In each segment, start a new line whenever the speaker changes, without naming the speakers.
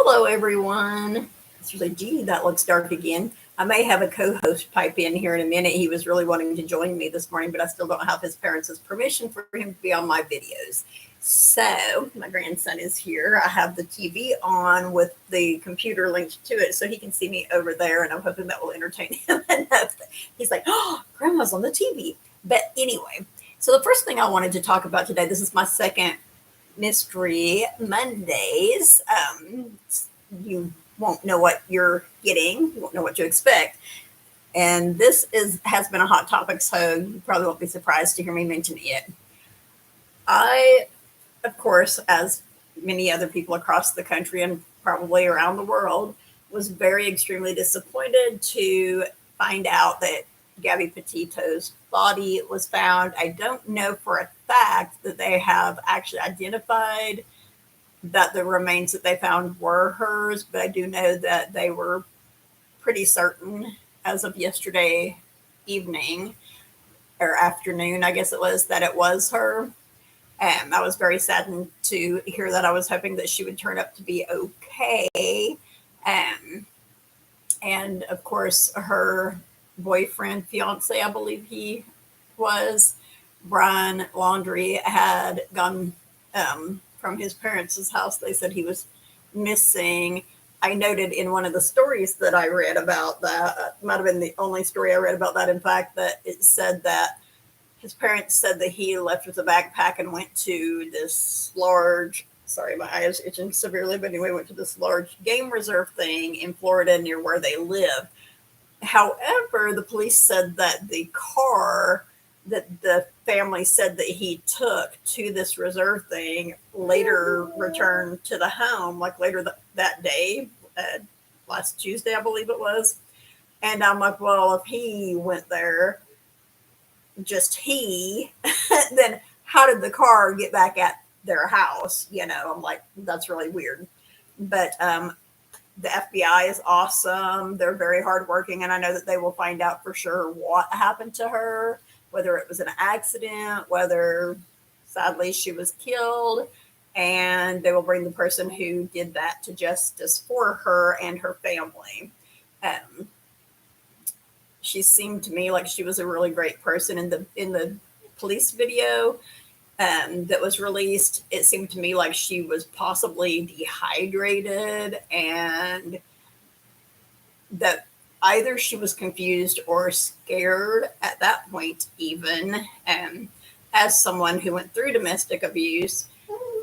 Hello, everyone. It's like, gee, that looks dark again. I may have a co-host pipe in here in a minute. He was really wanting to join me this morning, but I still don't have his parents' permission for him to be on my videos. So my grandson is here. I have the TV on with the computer linked to it so he can see me over there, and I'm hoping that will entertain him enough. He's like, oh, Grandma's on the TV. But anyway, so the first thing I wanted to talk about today, this is my second Mystery Mondays. You won't know what you're getting. You won't know what to expect. And this has been a hot topic, so you probably won't be surprised to hear me mention it. I, of course, as many other people across the country and probably around the world, was very extremely disappointed to find out that Gabby Petito's body was found. I don't know for a fact that they have actually identified that the remains that they found were hers, but I do know that they were pretty certain as of yesterday evening or afternoon, I guess it was, that it was her. I was very saddened to hear that. I was hoping that she would turn up to be okay. And of course, her boyfriend, fiance, I believe he was, Brian Laundrie, had gone from his parents' house. They said he was missing. I noted in one of the stories that I read about that, might have been the only story I read about that, in fact, that it said that his parents said that he left with a backpack and went to this large, sorry, my eye is itching severely, but anyway, went to this large game reserve thing in Florida near where they live. However, the police said that the car that the family said that he took to this reserve thing later returned to the home, like later that day, last Tuesday, I believe it was. And I'm like, well, if he went there, just he, then how did the car get back at their house? I'm like, that's really weird. But the FBI is awesome. They're very hardworking, and I know that they will find out for sure what happened to her, whether it was an accident, whether sadly she was killed, and they will bring the person who did that to justice for her and her family. She seemed to me like she was a really great person in the police video that was released. It seemed to me like she was possibly dehydrated, and that either she was confused or scared at that point, even. As someone who went through domestic abuse,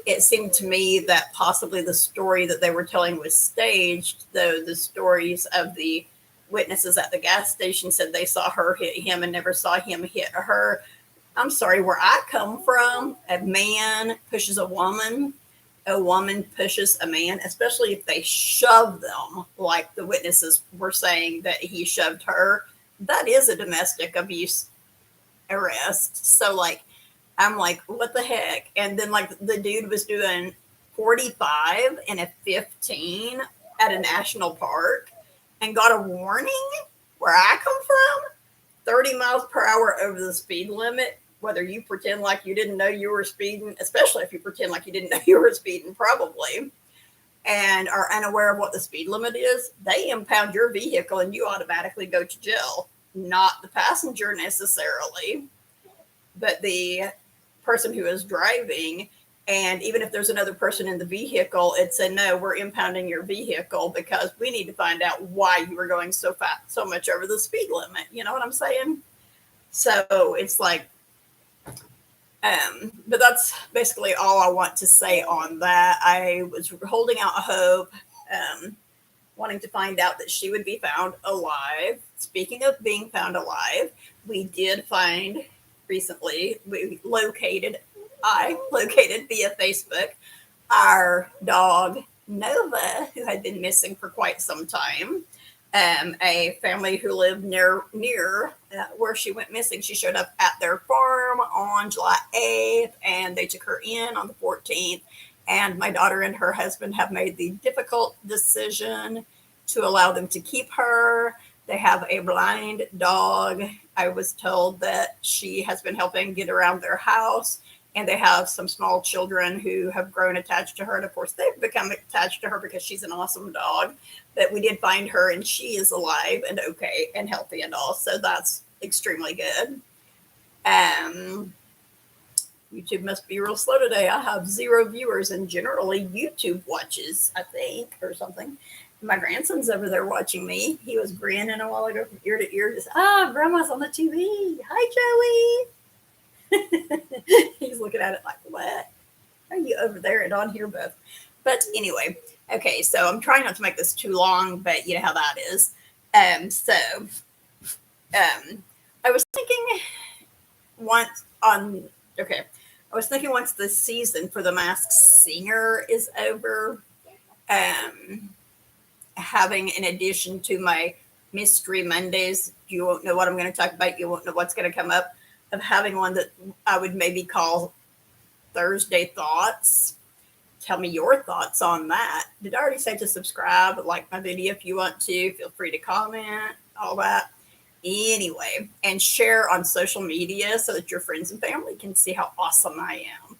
it seemed to me that possibly the story that they were telling was staged, though the stories of the witnesses at the gas station said they saw her hit him and never saw him hit her. I'm sorry, where I come from, a man pushes a woman pushes a man, especially if they shove them, like the witnesses were saying that he shoved her. That is a domestic abuse arrest. So, like, I'm like, what the heck? And then, like, the dude was doing 45 and a 15 at a national park and got a warning where I come from, 30 miles per hour over the speed limit. Whether you pretend like you didn't know you were speeding, especially if you pretend like you didn't know you were speeding, probably, and are unaware of what the speed limit is, they impound your vehicle and you automatically go to jail. Not the passenger necessarily, but the person who is driving. And even if there's another person in the vehicle, it said, no, we're impounding your vehicle because we need to find out why you were going so fast, so much over the speed limit. You know what I'm saying? So it's like, but that's basically all I want to say on that. I was holding out hope, wanting to find out that she would be found alive. Speaking of being found alive, we did find recently, I located via Facebook our dog Nova, who had been missing for quite some time. A family who lived near where she went missing. She showed up at their farm on July 8th, and they took her in on the 14th. And my daughter and her husband have made the difficult decision to allow them to keep her. They have a blind dog. I was told that she has been helping get around their house and they have some small children who have grown attached to her. And of course, they've become attached to her because she's an awesome dog. But we did find her, and she is alive and okay and healthy and all. So that's extremely good. Um, YouTube must be real slow today. I have 0 viewers, and generally YouTube watches, I think, or something. My grandson's over there watching me. He was grinning a while ago from ear to ear. Just, grandma's on the TV. Hi, Joey. He's looking at it like, what? Are you over there and on here both? But anyway, okay, so I'm trying not to make this too long, but you know how that is. I was thinking once on, okay, I was thinking once the season for The Masked Singer is over, having, in addition to my Mystery Mondays, you won't know what I'm going to talk about, you won't know what's going to come up, of having one that I would maybe call Thursday Thoughts. Tell me your thoughts on that. Did I already say to subscribe, like my video if you want to, feel free to comment, all that. Anyway, and share on social media so that your friends and family can see how awesome I am.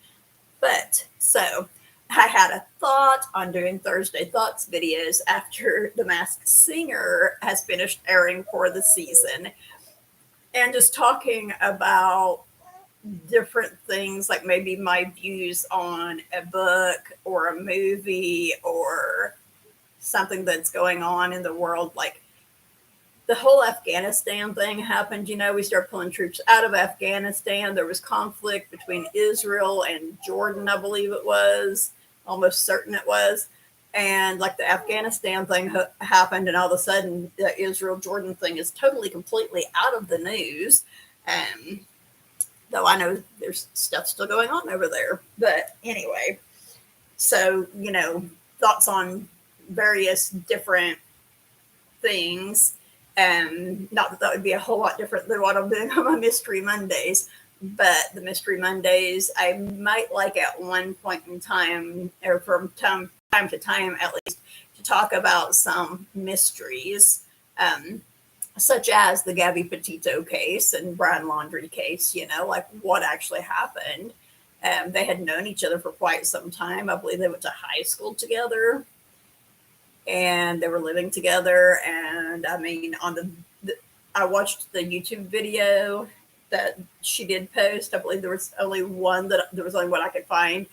But so I had a thought on doing Thursday Thoughts videos after The Masked Singer has finished airing for the season, and just talking about different things, like maybe my views on a book or a movie or something that's going on in the world. Like the whole Afghanistan thing happened, we started pulling troops out of Afghanistan. There was conflict between Israel and Jordan, I believe it was, almost certain it was. And like the Afghanistan thing happened, and all of a sudden the Israel Jordan thing is totally, completely out of the news. Though I know there's stuff still going on over there. But anyway, so, thoughts on various different things. Not that would be a whole lot different than what I'm doing on my Mystery Mondays. But the Mystery Mondays, I might like at one point in time, or from time to time at least, to talk about some mysteries. Such as the Gabby Petito case and Brian Laundrie case, like what actually happened. They had known each other for quite some time. I believe they went to high school together, and they were living together. And I mean, I watched the YouTube video that she did post. I believe there was only one I could find.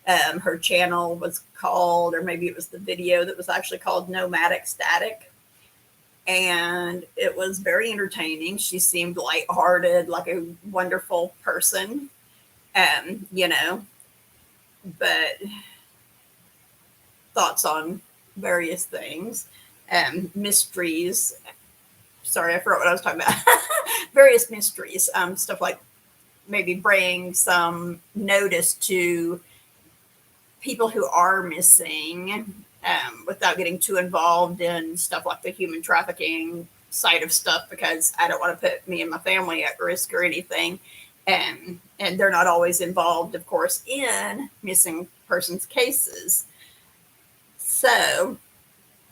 Her channel was called, or maybe it was the video that was actually called Nomadic Static. And it was very entertaining. She seemed lighthearted, like a wonderful person, but thoughts on various things, mysteries. Sorry, I forgot what I was talking about. Various mysteries, stuff like maybe bring some notice to people who are missing, without getting too involved in stuff like the human trafficking side of stuff, because I don't want to put me and my family at risk or anything. And they're not always involved, of course, in missing persons cases. So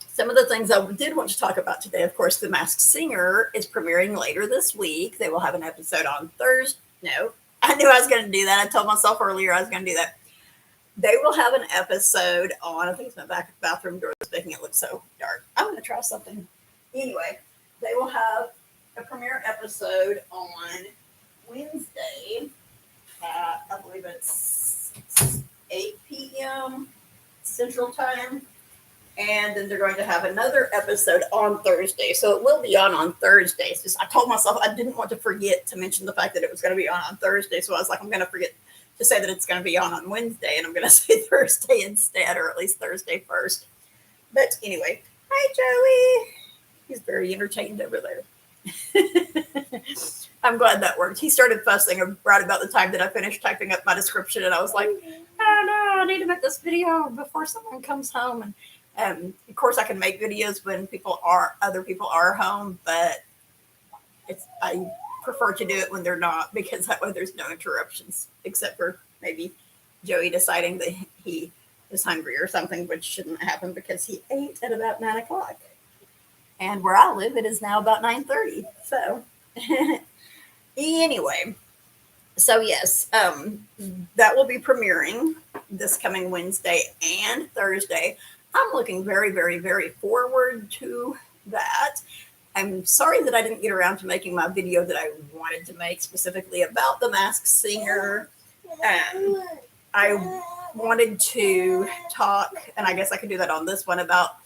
some of the things I did want to talk about today, of course, The Masked Singer is premiering later this week. They will have an episode on Thursday. No, I knew I was going to do that. I told myself earlier I was going to do that. They will have an episode on, I think it's my bathroom door that's making it look so dark. I'm going to try something. Anyway, they will have a premiere episode on Wednesday at, I believe it's 8 p.m. Central Time. And then they're going to have another episode on Thursday. So it will be on Thursdays. Just, I told myself I didn't want to forget to mention the fact that it was going to be on Thursday. So I was like, I'm going to forget to say that it's going to be on Wednesday, and I'm going to say Thursday instead, or at least Thursday first. But anyway, hi, Joey. He's very entertained over there. I'm glad that worked. He started fussing right about the time that I finished typing up my description, and I was like, oh no, I need to make this video before someone comes home. And of course, I can make videos when other people are home, but I prefer to do it when they're not, because that way there's no interruptions, except for maybe Joey deciding that he is hungry or something, which shouldn't happen because he ate at about 9 o'clock. And where I live, it is now about 9:30. So anyway, So yes, that will be premiering this coming Wednesday and Thursday. I'm looking very, very, very forward to that. I'm sorry that I didn't get around to making my video that I wanted to make specifically about the Masked Singer. I wanted to talk, and I guess I could do that on this one, about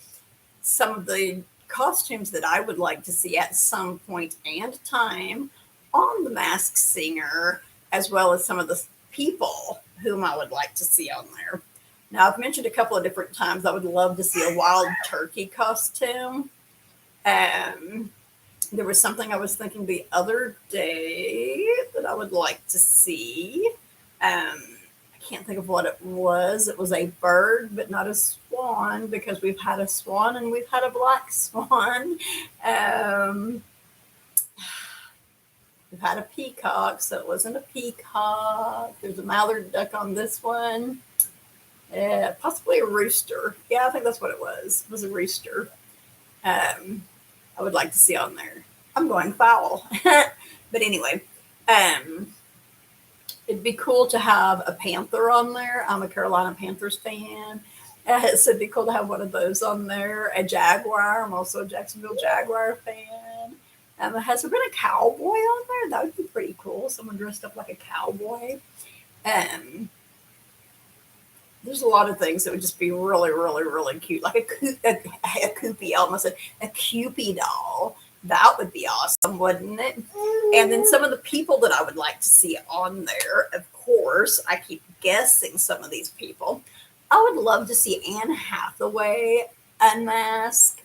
some of the costumes that I would like to see at some point and time on the Masked Singer, as well as some of the people whom I would like to see on there. Now, I've mentioned a couple of different times I would love to see a wild turkey costume. There was something I was thinking the other day that I would like to see. I can't think of what it was. It was a bird, but not a swan, because we've had a swan and we've had a black swan. Um, we've had a peacock, so it wasn't a peacock. There's a mallard duck on this one. Possibly a rooster. Yeah, I think that's what it was. It was a rooster. I would like to see on there. I'm going foul. But anyway, it'd be cool to have a panther on there. I'm a Carolina Panthers fan. So it'd be cool to have one of those on there. A jaguar. I'm also a Jacksonville Jaguar fan. Has there been a cowboy on there? That would be pretty cool. Someone dressed up like a cowboy. There's a lot of things that would just be really, really, really cute. Like a Koopy, I almost said a Cupid doll. That would be awesome, wouldn't it? And then some of the people that I would like to see on there, of course, I keep guessing some of these people. I would love to see Anne Hathaway unmasked.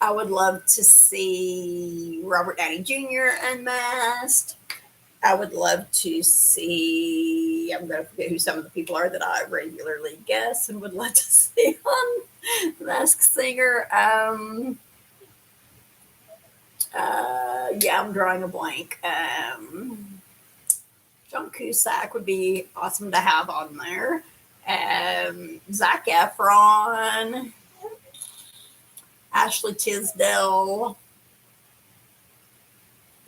I would love to see Robert Downey Jr. unmasked. I would love to see, I'm going to forget who some of the people are that I regularly guess and would love to see on Masked Singer. Yeah, I'm drawing a blank. John Cusack would be awesome to have on there. Zac Efron, Ashley Tisdale.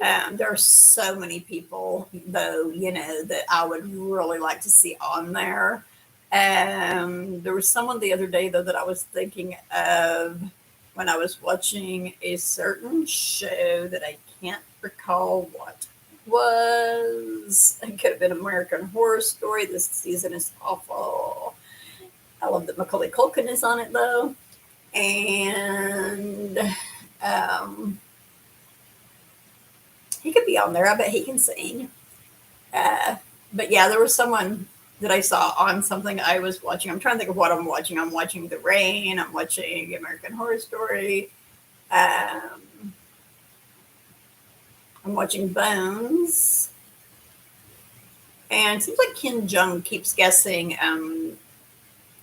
There are so many people, though, that I would really like to see on there. There was someone the other day, though, that I was thinking of when I was watching a certain show that I can't recall what was. It could have been American Horror Story. This season is awful. I love that Macaulay Culkin is on it, though. And he could be on there. I bet he can sing. But yeah, there was someone that I saw on something I was watching. I'm trying to think of what I'm watching. I'm watching The Rain. I'm watching American Horror Story. I'm watching Bones. And it seems like Kim Jong keeps guessing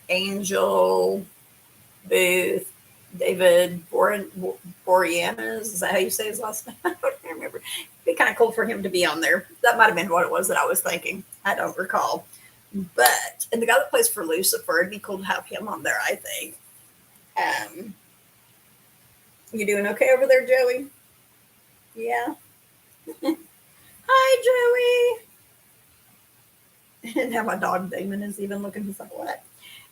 Angel, Booth, David Boreanaz. Is that how you say his last name? I don't remember. It'd be kind of cool for him to be on there. That might have been what it was that I was thinking. I don't recall. But, and the guy that plays for Lucifer, it'd be cool to have him on there, I think. You doing okay over there, Joey? Yeah. Hi, Joey. And now my dog Damon is even looking. He's like, what?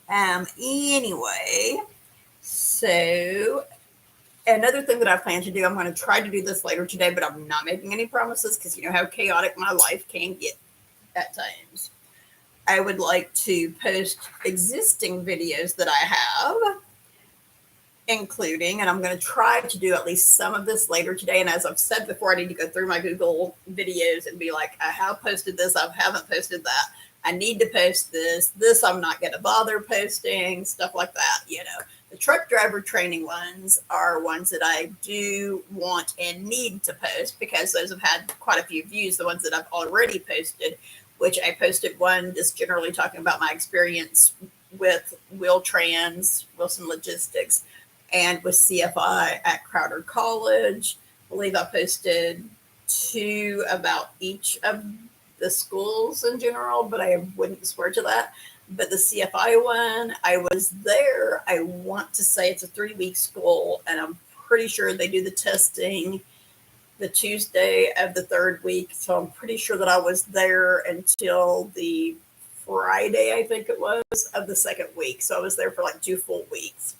Anyway, so another thing that I plan to do, I'm going to try to do this later today, but I'm not making any promises because you know how chaotic my life can get at times. I would like to post existing videos that I have, including, and I'm going to try to do at least some of this later today. And as I've said before, I need to go through my Google videos and be like, I have posted this, I haven't posted that. I need to post this. This I'm not going to bother posting, stuff like that. The truck driver training ones are ones that I do want and need to post because those have had quite a few views. The ones that I've already posted, which I posted one just generally talking about my experience with Wilson Logistics and with CFI at Crowder College. I believe I posted 2 about each of the schools in general, but I wouldn't swear to that. But the CFI one, I was there. I want to say it's a 3-week school, and I'm pretty sure they do the testing the Tuesday of the third week. So I'm pretty sure that I was there until the Friday, I think it was, of the second week. So I was there for like 2 full weeks.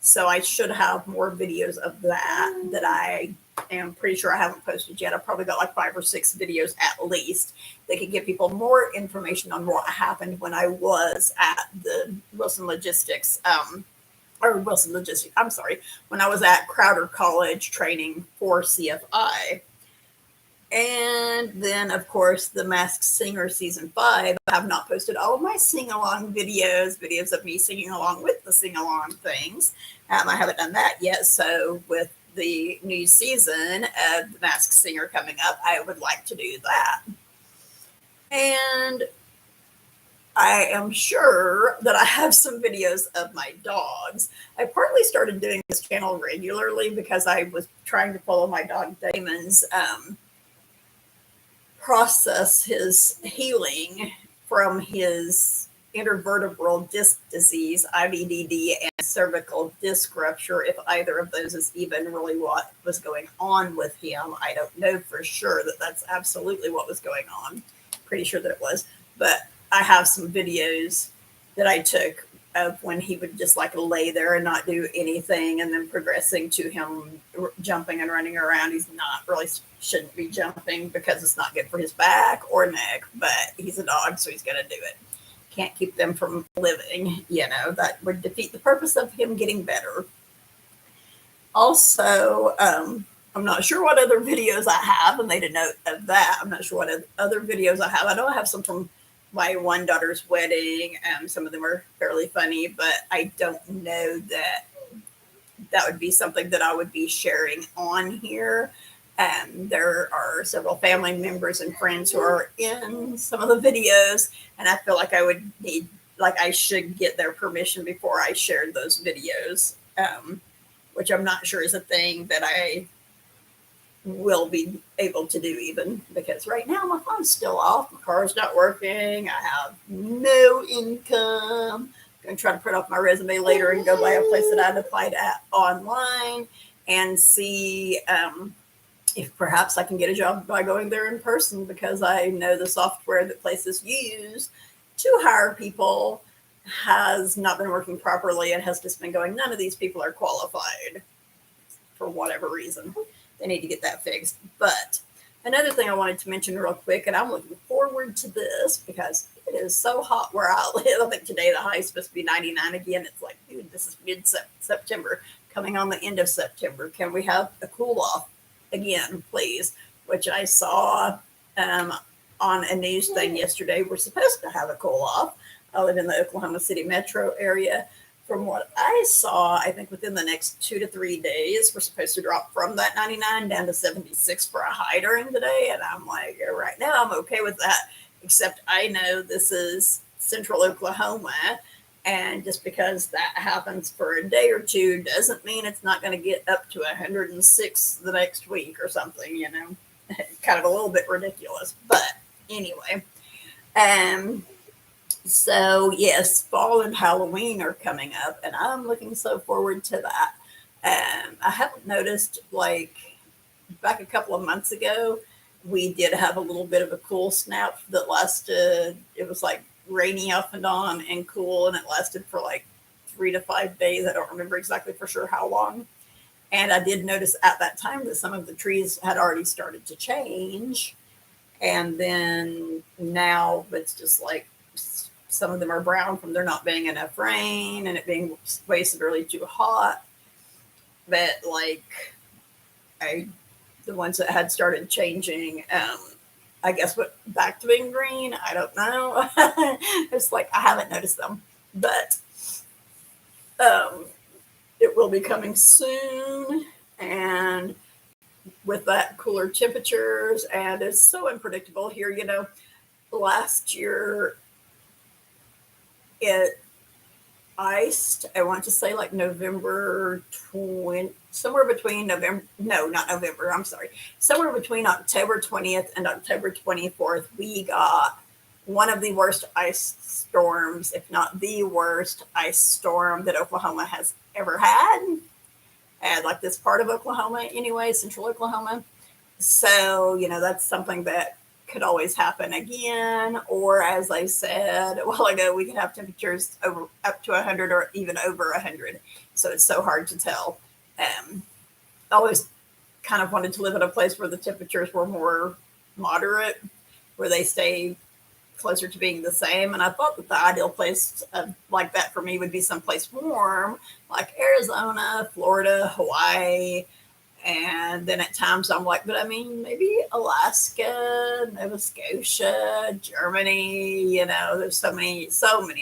So I should have more videos of that I am pretty sure I haven't posted yet. I've probably got like 5 or 6 videos at least that could give people more information on what happened when I was at the Wilson Logistics, I'm sorry, when I was at Crowder College training for CFI. And then, of course, the Masked Singer season 5. I have not posted all of my sing-along videos of me singing along with the sing-along things. I haven't done that yet. So with the new season of the Masked Singer coming up, I would like to do that. And I am sure that I have some videos of my dogs. I partly started doing this channel regularly because I was trying to follow my dog Damon's process his healing from his intervertebral disc disease, IVDD, and cervical disc rupture. If either of those is even really what was going on with him, I don't know for sure that that's absolutely what was going on. Pretty sure that it was, but I have some videos that I took of when he would just like lay there and not do anything, and then progressing to him jumping and running around. He's not really shouldn't be jumping because it's not good for his back or neck, but he's a dog, so he's going to do it. Can't keep them from living, that would defeat the purpose of him getting better. Also, I'm not sure what other videos I have, and made a note of that. I'm not sure what other videos I have. I know I have some from my one daughter's wedding. Some of them are fairly funny, but I don't know that would be something that I would be sharing on here. There are several family members and friends who are in some of the videos, and I feel like I should get their permission before I shared those videos, which I'm not sure is a thing that I will be able to do, even because right now my phone's still off, my car's not working, I have no income. I'm going to try to print off my resume later and go by a place that I'd applied at online and see if perhaps I can get a job by going there in person, because I know the software that places use to hire people has not been working properly and has just been going, none of these people are qualified for whatever reason. They need to get that fixed. But another thing I wanted to mention real quick, and I'm looking forward to this because it is so hot where I live. I think today the high is supposed to be 99 again. It's like, dude, this is mid-September, coming on the end of September. Can we have a cool off again, please? Which I saw on a news thing yesterday. We're supposed to have a cool off. I live in the Oklahoma City metro area. From what I saw, I think within the next 2 to 3 days, we're supposed to drop from that 99 down to 76 for a high during the day. And I'm like, right now I'm okay with that, except I know this is central Oklahoma. And just because that happens for a day or two doesn't mean it's not going to get up to 106 the next week or something, kind of a little bit ridiculous. But anyway, so yes, fall and Halloween are coming up, and I'm looking so forward to that. I haven't noticed, like back a couple of months ago, we did have a little bit of a cool snap that lasted. It was like rainy off and on and cool, and it lasted for like 3 to 5 days. I don't remember exactly for sure how long. And I did notice at that time that some of the trees had already started to change. And then now it's just like some of them are brown from there not being enough rain and it being way severely too hot. But like the ones that had started changing, I guess what back to being green, I don't know. It's like I haven't noticed them, but it will be coming soon, and with that cooler temperatures, and it's so unpredictable here. Last year it iced, I want to say like November 20, somewhere between November, no, not November, I'm sorry, somewhere between October 20th and October 24th, we got one of the worst ice storms, if not the worst ice storm that Oklahoma has ever had. And like this part of Oklahoma anyway, central Oklahoma. So, that's something that could always happen again. Or, as I said a while ago, we can have temperatures over up to 100 or even over 100. So it's so hard to tell. I always kind of wanted to live in a place where the temperatures were more moderate, where they stay closer to being the same. And I thought that the ideal place like that for me would be someplace warm, like Arizona, Florida, Hawaii. And then at times I'm like, but I mean, maybe Alaska, Nova Scotia, Germany, there's so many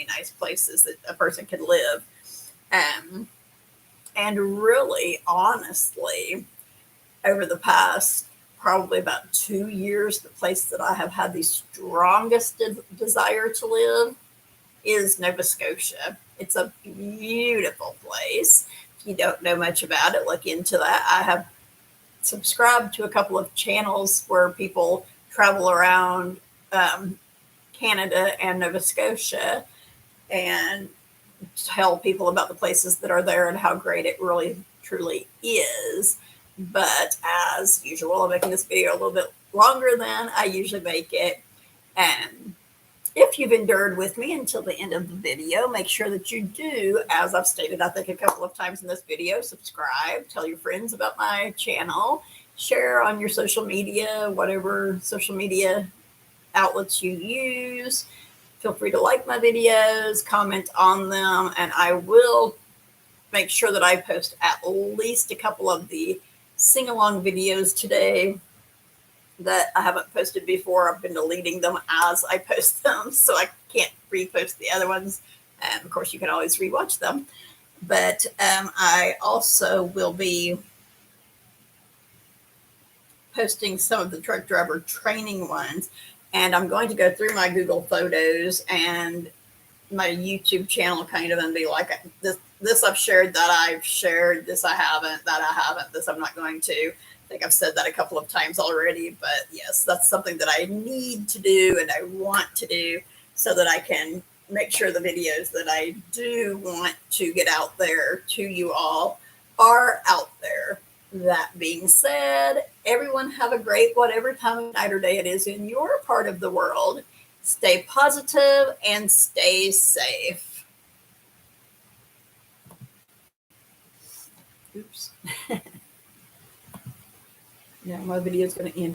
nice places that a person can live. Um, and really, honestly, over the past probably about 2 years, the place that I have had the strongest desire to live is Nova Scotia. It's a beautiful place. If you don't know much about it, look into that. I have subscribed to a couple of channels where people travel around um, Canada and Nova Scotia and tell people about the places that are there and how great it really truly is. But as usual, I'm making this video a little bit longer than I usually make it. And if you've endured with me until the end of the video, make sure that you do, as I've stated, I think a couple of times in this video, subscribe, tell your friends about my channel, share on your social media, whatever social media outlets you use. Feel free to like my videos, comment on them, and I will make sure that I post at least a couple of the sing-along videos today that I haven't posted before. I've been deleting them as I post them, so I can't repost the other ones. And of course, you can always rewatch them. But I also will be posting some of the truck driver training ones. And I'm going to go through my Google Photos and my YouTube channel kind of and be like, this I've shared, that I've shared, this I haven't, that I haven't, this I'm not going to. I think I've said that a couple of times already, but yes, that's something that I need to do and I want to do so that I can make sure the videos that I do want to get out there to you all are out there. That being said, everyone have a great whatever time of night or day it is in your part of the world. Stay positive and stay safe. Oops. Now my video is going to end.